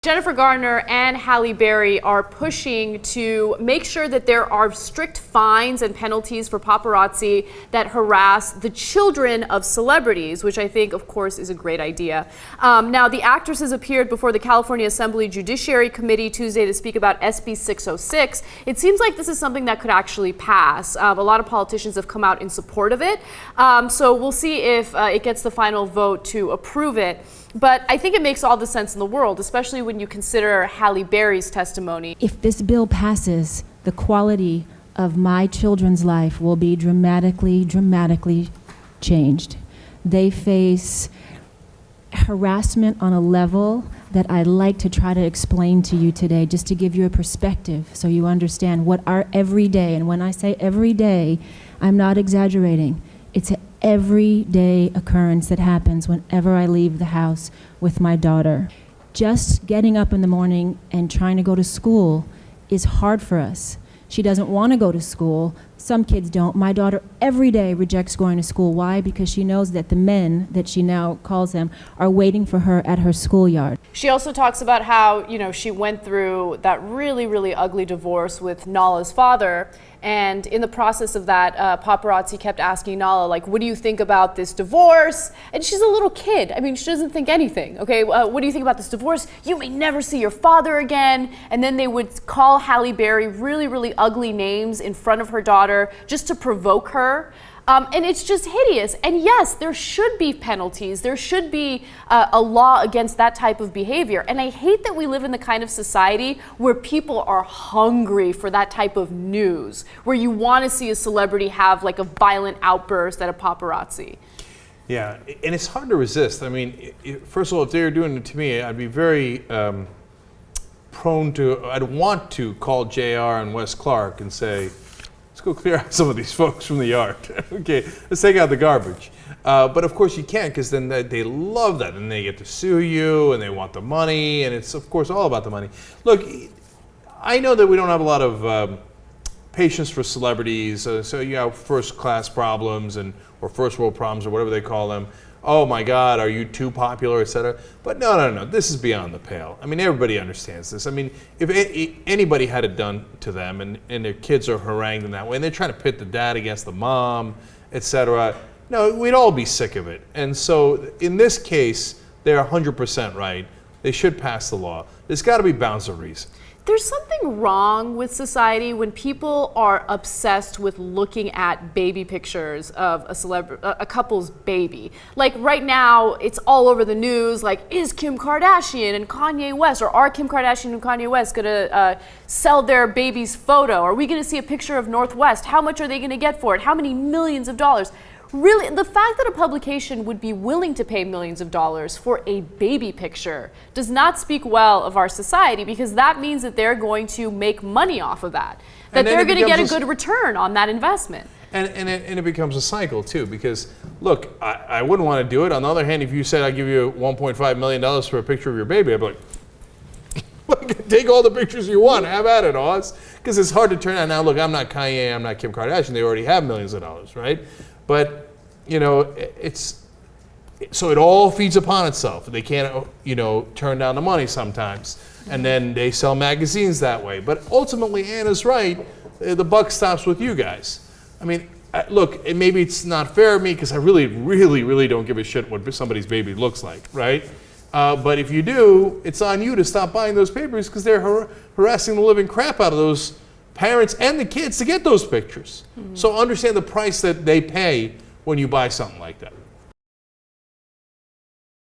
Jennifer Garner and Halle Berry are pushing to make sure that there are strict fines and penalties for paparazzi that harass the children of celebrities, which I think, of course, is a great idea. Now, the actresses appeared before the California Assembly Judiciary Committee Tuesday to speak about SB 606. It seems like this is something that could actually pass. A lot of politicians have come out in support of it. So we'll see if it gets the final vote to approve it. But I think it makes all the sense in the world, especially when you consider Halle Berry's testimony. If this bill passes, the quality of my children's life will be dramatically changed. They face harassment on a level that I'd like to try to explain to you today, just to give you a perspective so you understand what our everyday, and when I say every day, I'm not exaggerating. It's an everyday occurrence that happens whenever I leave the house with my daughter. Just getting up in the morning and trying to go to school is hard for us. She doesn't want to go to school. Some kids don't. My daughter every day rejects going to school. Why? Because she knows that the men, that she now calls them, are waiting for her at her schoolyard. She also talks about how, she went through that really ugly divorce with Nala's father. And in the process of that, paparazzi kept asking Nala, like, what do you think about this divorce? And she's a little kid. I mean, she doesn't think anything. Okay, what do you think about this divorce? You may never see your father again. And then they would call Halle Berry really ugly names in front of her daughter just to provoke her. And it's just hideous. And yes, there should be penalties. There should be a law against that type of behavior. And I hate that we live in the kind of society where people are hungry for that type of news, where you want to see a celebrity have like a violent outburst at a paparazzi. Yeah, and it's hard to resist. I mean, first of all, if they were doing it to me, I'd be very I'd want to call JR and Wes Clark and say, let's go clear out some of these folks from the yard. Okay, let's take out the garbage. But of course you can't, because then they love that, and they get to sue you, and they want the money, and it's of course all about the money. Look, I know that we don't have a lot of patience for celebrities, so you have first-class problems or first-world problems or whatever they call them. Oh my God, are you too popular, etc. But no, this is beyond the pale. I mean, everybody understands this. I mean, if anybody had it done to them and their kids are harangued in that way, and they're trying to pit the dad against the mom, etc., no, we'd all be sick of it. And so in this case, they're 100% right. They should pass the law. There's got to be bounds of reason. There's something wrong with society when people are obsessed with looking at baby pictures of a couple's baby. Like right now, it's all over the news, like, is Kim Kardashian and Kanye West, or are Kim Kardashian and Kanye West gonna sell their baby's photo? Are we gonna see a picture of Northwest? How much are they gonna get for it? How many millions of dollars? Really, the fact that a publication would be willing to pay millions of dollars for a baby picture does not speak well of our society, because that means that they're going to make money off of that, that they're going to get a good return on that investment. And it becomes a cycle too, because look, I wouldn't want to do it. On the other hand, if you said I'll give you $1.5 million for a picture of your baby, I'd be like, take all the pictures you want, have at it, Oz. Because it's hard to turn out. Now look, I'm not Kanye, I'm not Kim Kardashian, they already have millions of dollars, right? But, so it all feeds upon itself. They can't, turn down the money sometimes. And then they sell magazines that way. But ultimately, Anna's right, the buck stops with you guys. I mean, look, maybe it's not fair of me, because I really don't give a shit what somebody's baby looks like, right? But if you do, it's on you to stop buying those papers, because they're harassing the living crap out of those parents and the kids to get those pictures. So understand the price that they pay when you buy something like that.